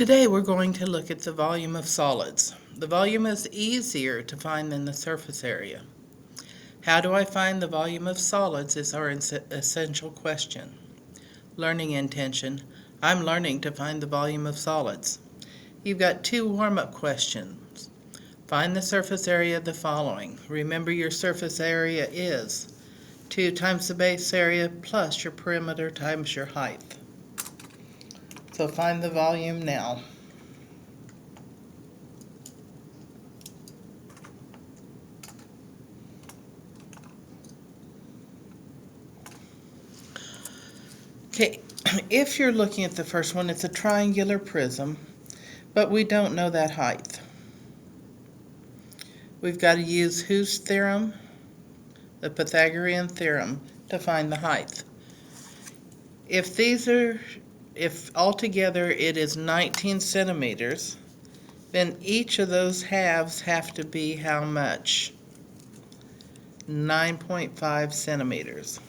Today we're going to look at the volume of solids. The volume is easier to find than the surface area. How do I find the volume of solids is our essential question. Learning intention. I'm learning to find the volume of solids. You've got two warm-up questions. Find the surface area of the following. Remember your surface area is 2 times the base area plus your perimeter times your height. So find the volume now. Okay, if you're looking at the first one, it's a triangular prism, but we don't know that height. We've got to use whose theorem? The Pythagorean theorem to find the height. If altogether it is 19 centimeters, then each of those halves have to be how much? 9.5 centimeters.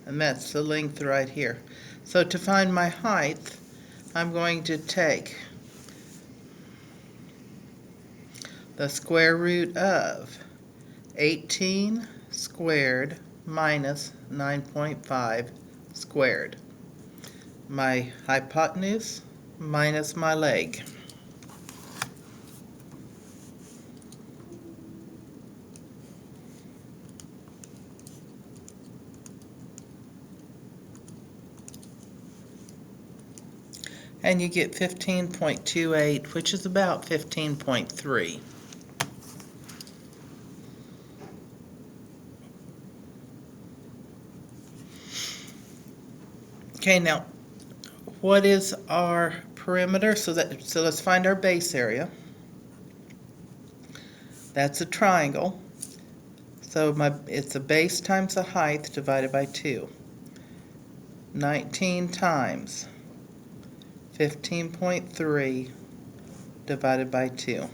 And that's the length right here. So to find my height, I'm going to take the square root of 18 squared minus 9.5 squared. My hypotenuse minus my leg. And you get 15.28, which is about 15.3. Okay, now what is our perimeter? So let's find our base area. That's a triangle. So it's the base times the height divided by 2. 19 times 15.3 divided by 2.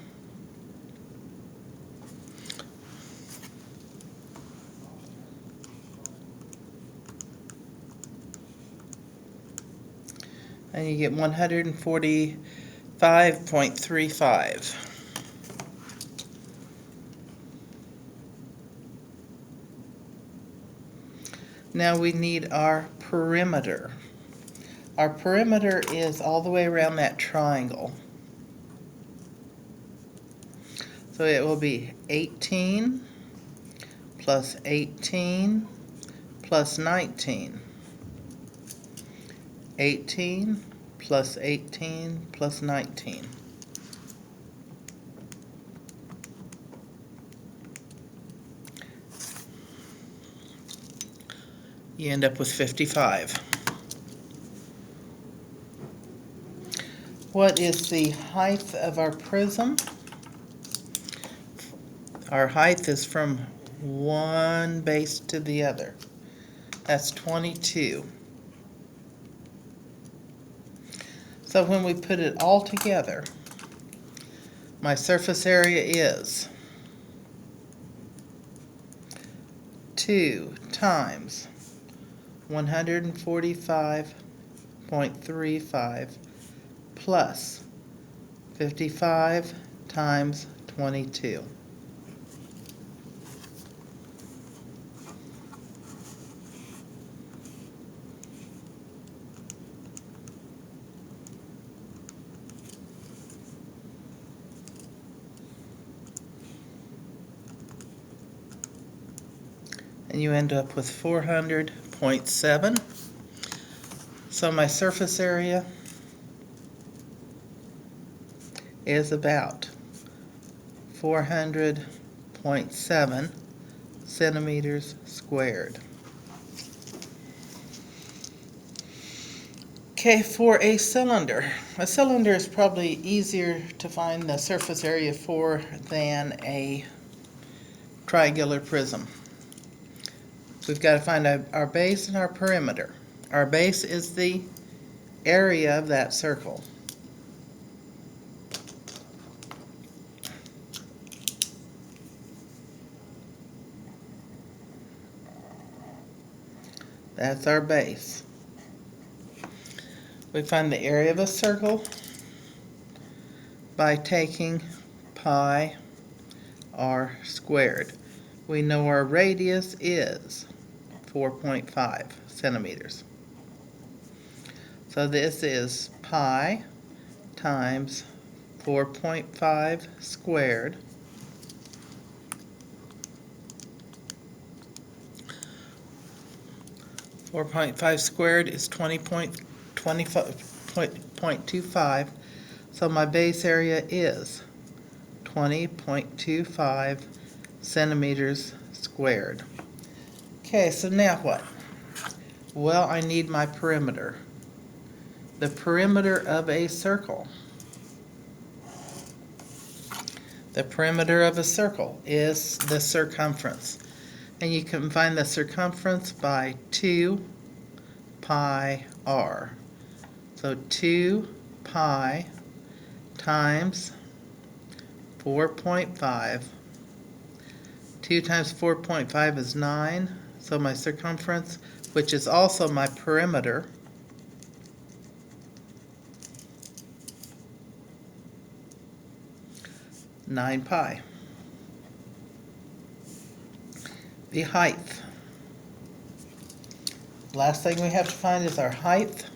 And you get 145.35. Now we need our perimeter. Our perimeter is all the way around that triangle. So it will be 18 plus 18 plus 19. 18 plus 18 plus 19. You end up with 55. What is the height of our prism? Our height is from one base to the other. That's 22. So when we put it all together, my surface area is 2 times 145.35 plus 55 times 22. And you end up with 400.7. So my surface area is about 400.7 centimeters squared. Okay, for a cylinder is probably easier to find the surface area for than a triangular prism. We've got to find our base and our perimeter. Our base is the area of that circle. That's our base. We find the area of a circle by taking pi r squared. We know our radius is 4.5 centimeters. So this is pi times 4.5 squared . 4.5 squared is 20.25, so my base area is 20.25 centimeters squared. Okay, so now what? Well, I need my perimeter. The perimeter of a circle. The perimeter of a circle is the circumference. And you can find the circumference by 2 pi r. So 2 pi times 4.5. 2 times 4.5 is 9. So my circumference, which is also my perimeter, (9 pi). The height. Last thing we have to find is our height.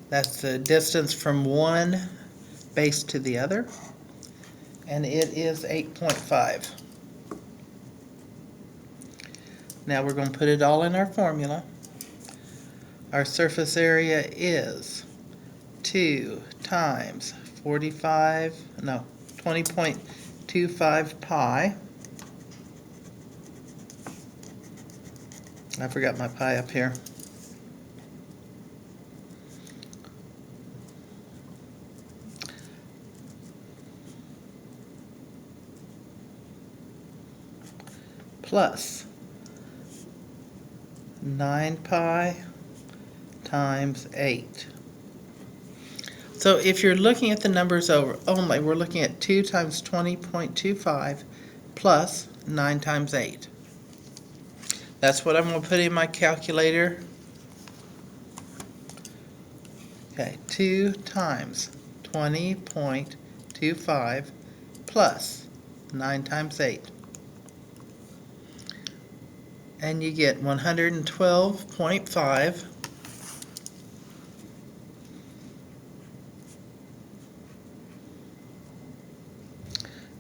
That's the distance from one base to the other, and it is 8.5. Now we're going to put it all in our formula. Our surface area is 2 times 20.25 pi. I forgot my pi up here. Plus 9 pi times 8. So if you're looking at the numbers only, we're looking at 2 times 20.25 plus 9 times 8. That's what I'm going to put in my calculator. Okay, 2 times 20.25 plus 9 times 8. And you get 112.5.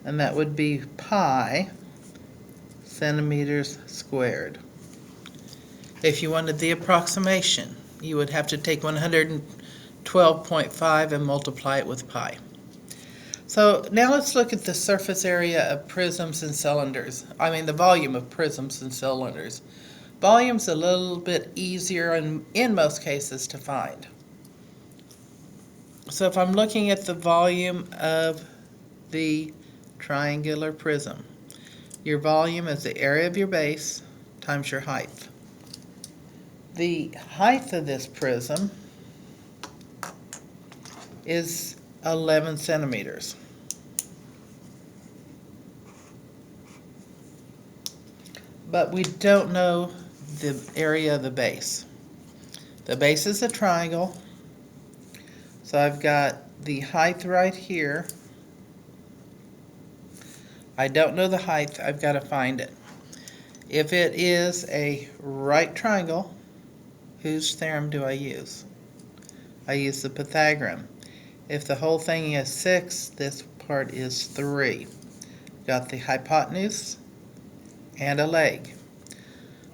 And that would be pi centimeters squared. If you wanted the approximation, you would have to take 112.5 and multiply it with pi. So now let's look at the surface area of prisms and cylinders. I mean the volume of prisms and cylinders. Volume's a little bit easier in most cases to find. So if I'm looking at the volume of the triangular prism, your volume is the area of your base times your height. The height of this prism is 11 centimeters. But we don't know the area of the base. The base is a triangle, so I've got the height right here. I don't know the height, I've got to find it. If it is a right triangle, whose theorem do I use? I use the Pythagorean. If the whole thing is 6, this part is 3. Got the hypotenuse and a leg.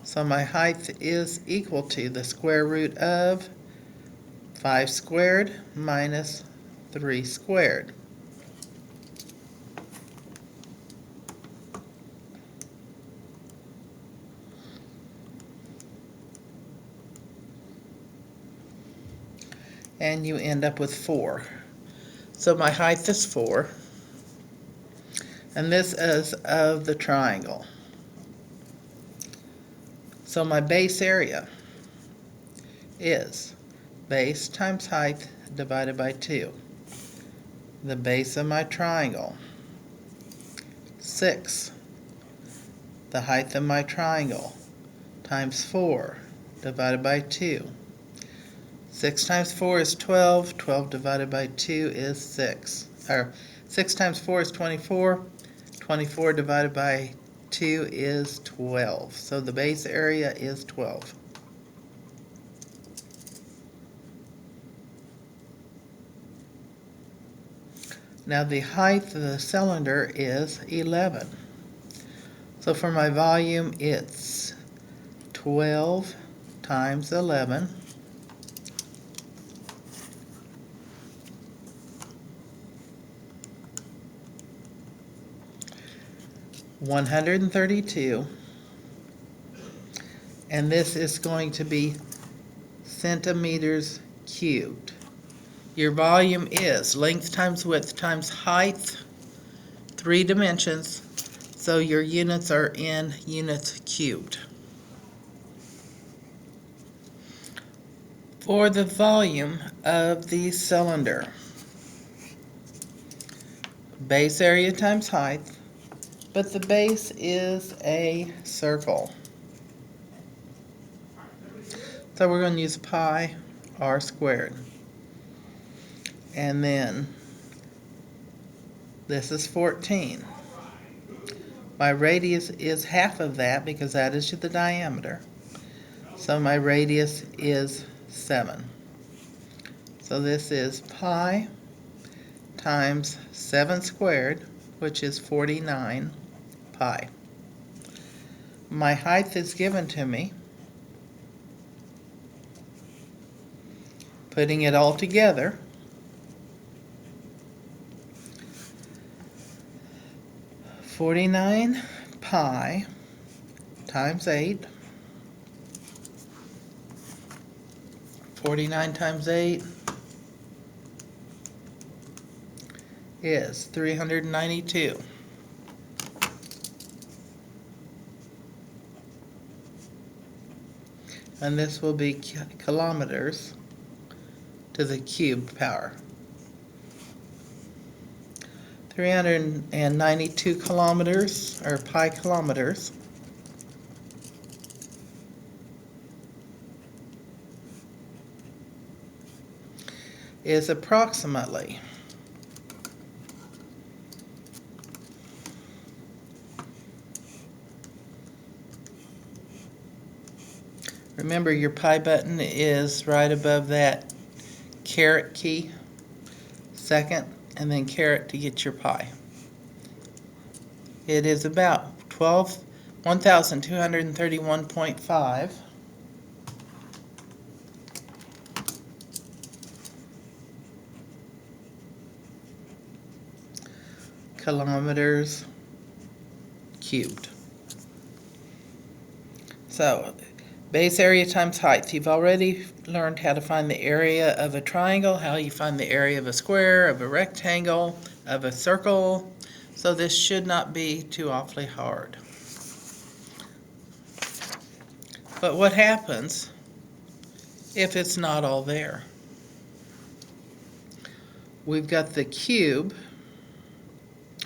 So my height is equal to the square root of 5 squared minus 3 squared. And you end up with 4. So my height is 4. And this is of the triangle. So my base area is base times height divided by 2. The base of my triangle, 6. The height of my triangle times 4 divided by 2. 6 times 4 is 12. 12 divided by 2 is 6. Or 6 times 4 is 24. 24 divided by 2 is 12. So the base area is 12. Now the height of the cylinder is 11. So for my volume, it's 12 times 11. $132, and this is going to be centimeters cubed. Your volume is length times width times height, 3 dimensions, so your units are in units cubed. For the volume of the cylinder, base area times height, but the base is a circle. So we're going to use pi r squared. And then this is 14. My radius is half of that because that is the diameter. So my radius is 7. So this is pi times 7 squared, which is 49 pi. My height is given to me. Putting it all together, (49 pi) times 8. 49 times 8 is 392. And this will be kilometers to the cubed power. 392 kilometers, or pi kilometers, is approximately remember your pi button is right above that caret key, second, and then caret to get your pi. It is about 1,231.5 kilometers cubed. So, base area times height. You've already learned how to find the area of a triangle, how you find the area of a square, of a rectangle, of a circle. So this should not be too awfully hard. But what happens if it's not all there? We've got the cube,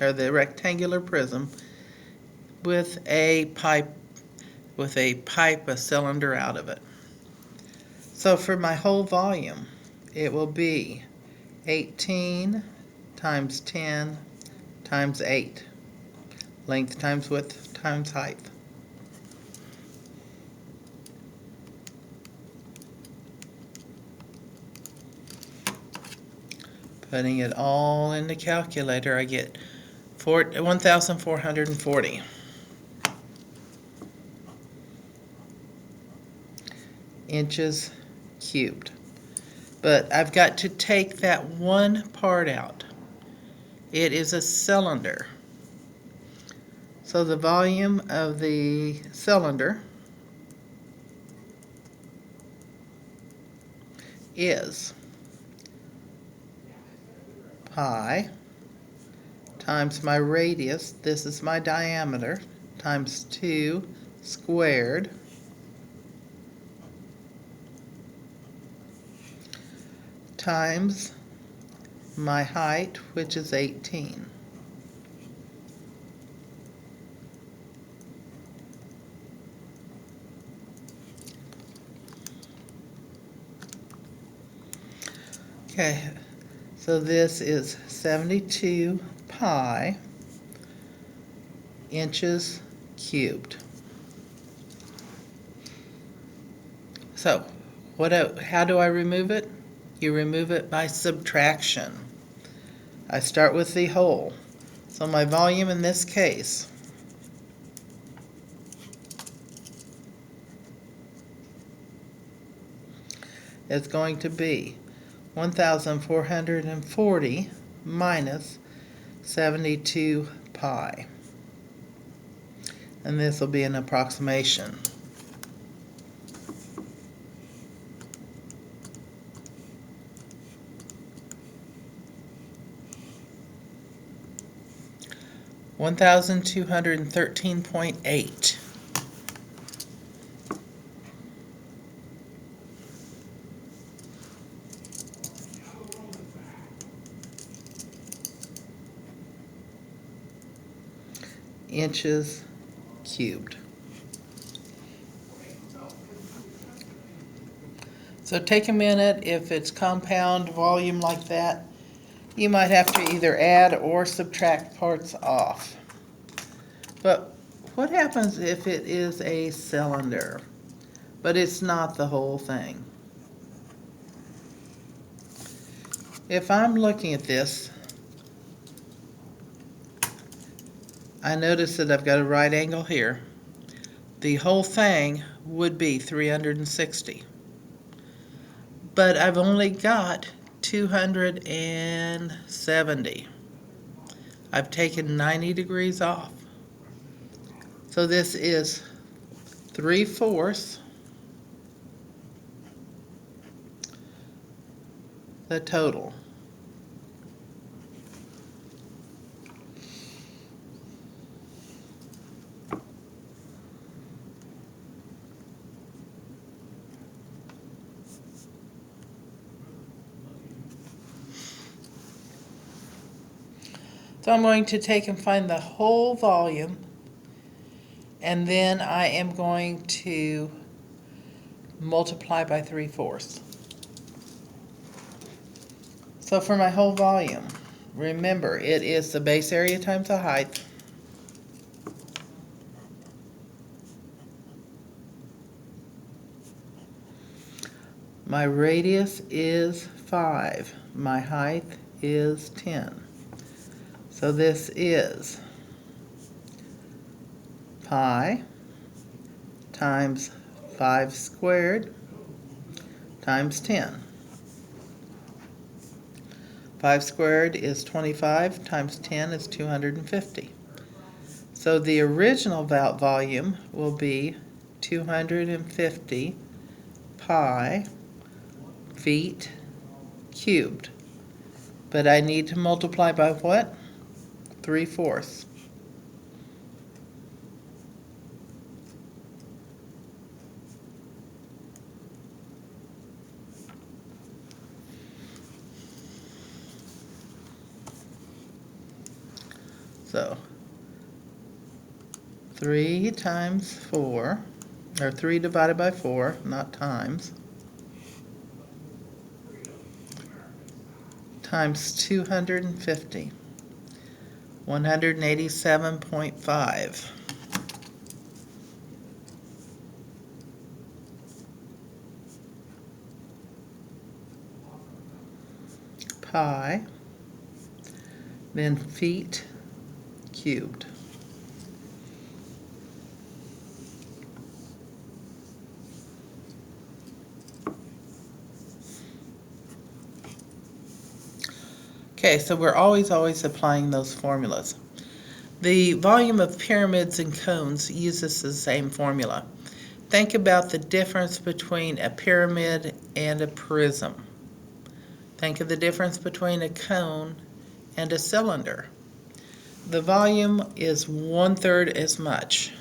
or the rectangular prism, with a pipe, a cylinder out of it. So for my whole volume, it will be 18 times 10 times 8. Length times width times height. Putting it all in the calculator, I get 1,440. Inches cubed. But I've got to take that one part out. It is a cylinder. So the volume of the cylinder is pi times my radius, this is my diameter, times 2 squared times my height, which is 18. Okay, so this is 72 pi inches cubed. So, how do I remove it? You remove it by subtraction. I start with the whole. So my volume in this case is going to be 1,440 minus 72 pi. And this will be an approximation. $1,213.8. Inches cubed. So take a minute. If it's compound volume like that, you might have to either add or subtract parts off. But what happens if it is a cylinder, but it's not the whole thing? If I'm looking at this, I notice that I've got a right angle here. The whole thing would be 360. But I've only got 270. I've taken 90 degrees off. So this is 3/4 the total. So I'm going to take and find the whole volume, and then I am going to multiply by 3/4. So for my whole volume, remember, it is the base area times the height. My radius is 5. My height is 10. So this is pi times 5 squared times 10. 5 squared is 25 times 10 is 250. So the original volume will be 250 pi feet cubed. But I need to multiply by what? 3/4. So 3 times 4, or 3 divided by 4, not times, times 250, 187.5. Pi, then feet cubed. Okay, so we're always applying those formulas. The volume of pyramids and cones uses the same formula. Think about the difference between a pyramid and a prism. Think of the difference between a cone and a cylinder. The volume is 1/3 as much.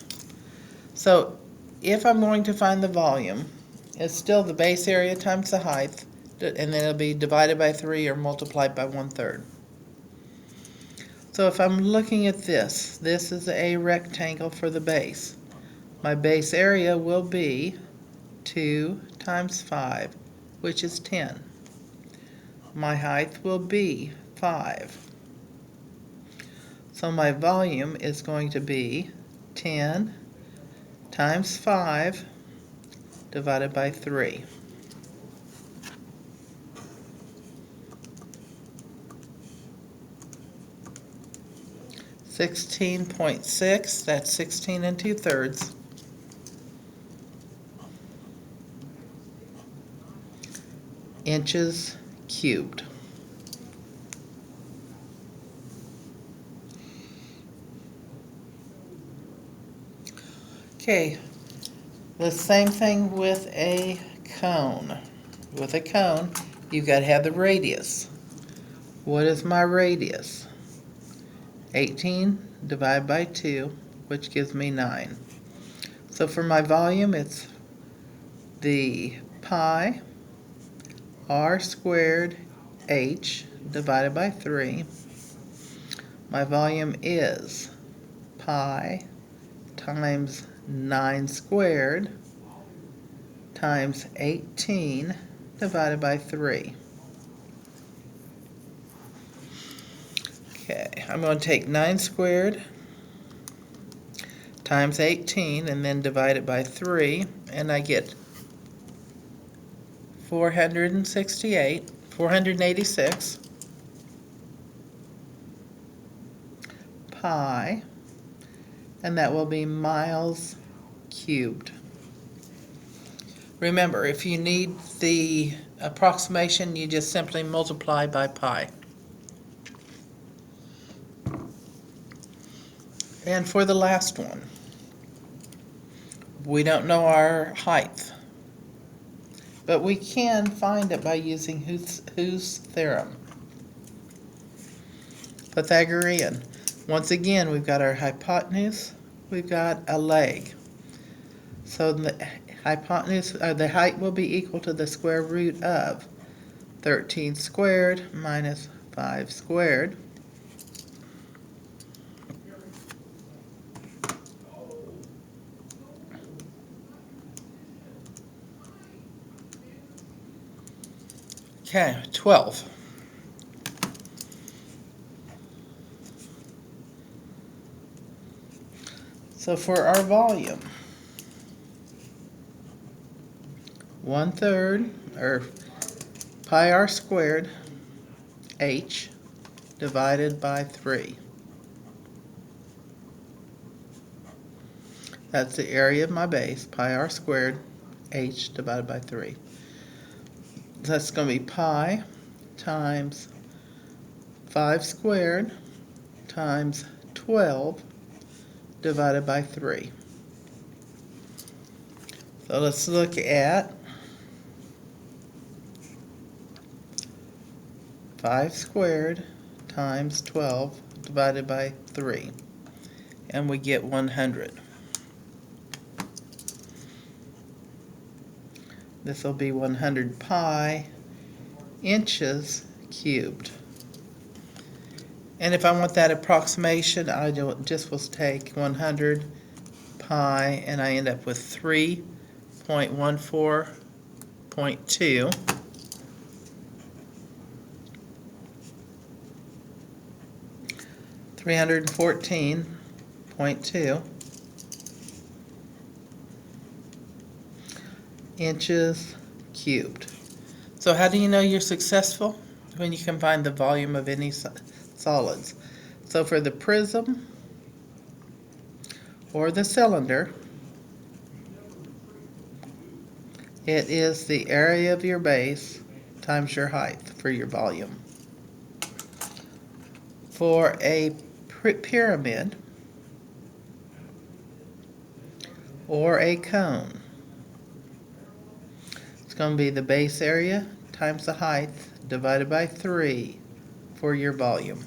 So if I'm going to find the volume, it's still the base area times the height, and then it'll be divided by 3 or multiplied by 1/3. So if I'm looking at this is a rectangle for the base. My base area will be 2 times 5, which is 10. my height will be 5. So my volume is going to be 10 times 5 divided by 3. $16.6, that's 16 2/3 inches cubed. Okay, the same thing with a cone. With a cone, you've got to have the radius. What is my radius? 18 divided by 2, which gives me 9. So for my volume, it's the pi r squared h divided by 3. My volume is pi times 9 squared times 18 divided by 3. Okay, I'm going to take 9 squared times 18 and then divide it by 3, and I get 486 pi, and that will be miles cubed. Remember, if you need the approximation, you just simply multiply by pi. And for the last one, we don't know our height, but we can find it by using Whose theorem. Pythagorean. Once again, we've got our hypotenuse, we've got a leg. So the hypotenuse, the height will be equal to the square root of 13 squared minus 5 squared. Okay, 12. So for our volume, 1/3, or pi r squared h divided by 3. That's the area of my base, pi r squared h divided by 3. That's going to be pi times 5 squared times 12 divided by 3. So let's look at 5 squared times 12 divided by 3, and we get 100. This will be 100 pi inches cubed. And if I want that approximation, I just will take 100 pi, and I end up with 3.14.2. $314.2 inches cubed. So how do you know you're successful? When you can find the volume of any solids. So for the prism or the cylinder, it is the area of your base times your height for your volume. For a pyramid or a cone, it's going to be the base area times the height divided by 3 for your volume.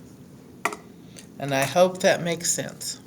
And I hope that makes sense.